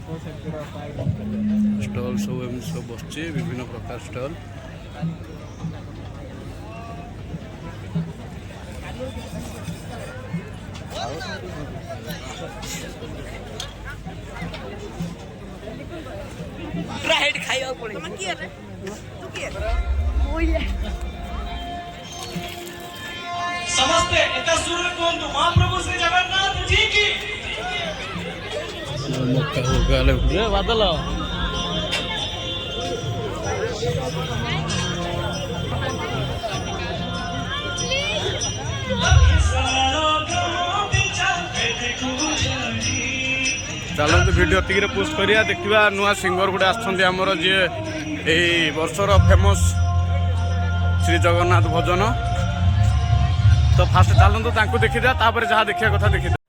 Stall सब एमती सब बस विभिन्न प्रकार स्टॉल समस्ते इतना सुर कौन तू महाप्रभु श्री जगन्नाथ जी की बादल चलते वीडियो टिके पोस्ट करिया देखा नुआ सिंगर गुटे आमर जी यही वर्षर फेमस श्री जगन्नाथ भजन तो फास्ट चलते देखीदा तापर जहाँ देखा कथा देखीदा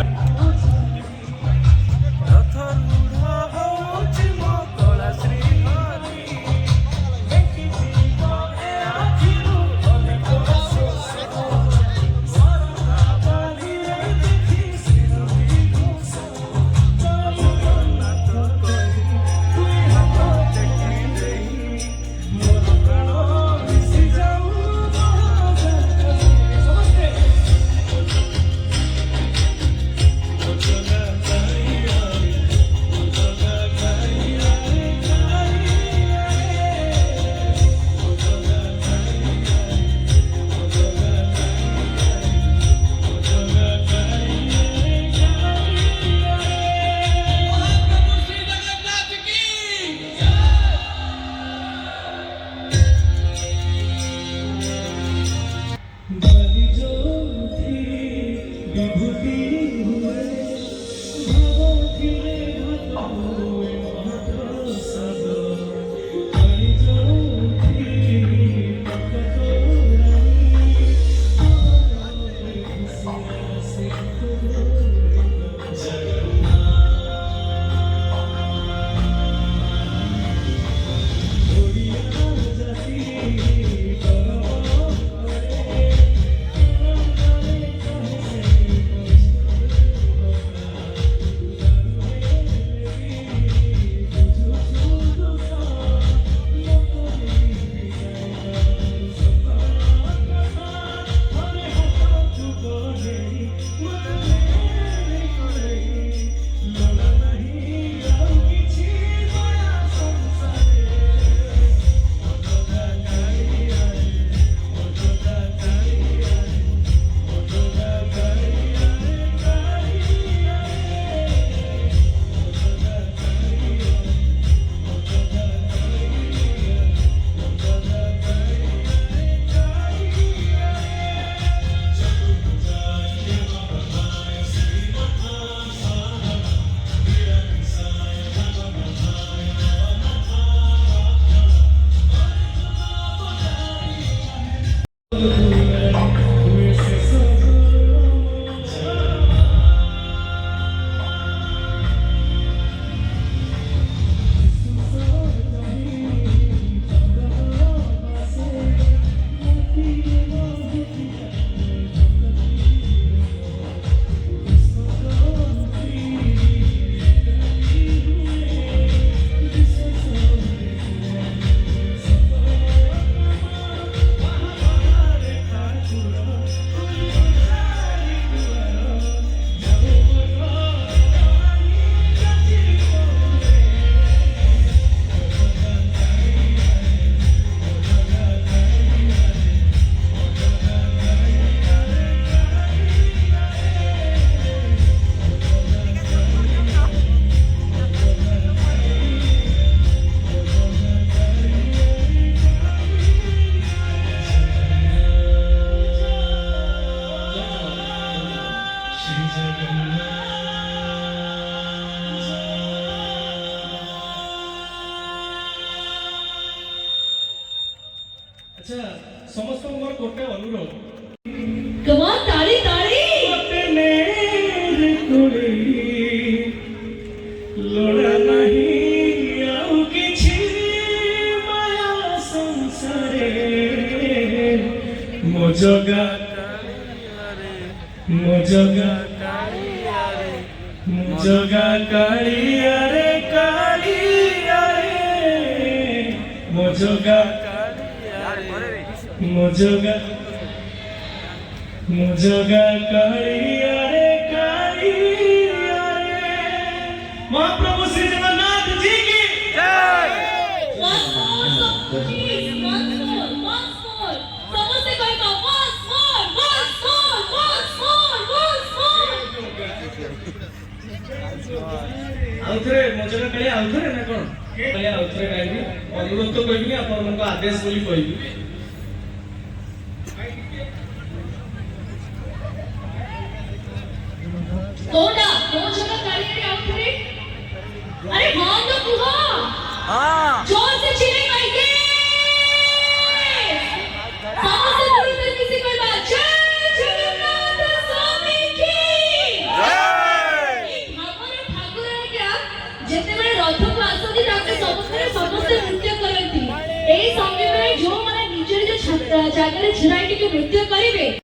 अच्छा समस्त मोर गोटे अनुरोध कम ऑन ताली ताली मेरे कोले लोड़ा नहीं आउ किछि माया संसारे मो जगा कालिया रे कालिया मोजोगा मोजोगा मोजोगा कालिया रे महाप्रभु श्री जगन्नाथ जी की Once more, please, once more. समझते कोई का once more. आउथरे मोजोगा कालिया आउथरे ना कोन कालिया आउथरे गाइबी अनुरोध तो कहबी ना अपन मन को आदेश बोली कहबी कोडा मोजोगा कालिया रे आउटरे अरे हाँ तो कुहा जोर से चिल्लाइए ये समझते पूरी तरीके से कोई बात जय जगन्नाथ स्वामी की ठाकुर है क्या ଯେତେବେଳେ ରଥକୁ ଆସନ୍ତି ତାଙ୍କ ସମସ୍ତେ ନୃତ୍ୟ କରନ୍ତି। ଏହି ସମୟରେ ଯୋଉମାନେ ନିଜ ନିଜ ଜାଗାରେ ଛିଡ଼ା ହେଇକି ନୃତ୍ୟ କରିବେ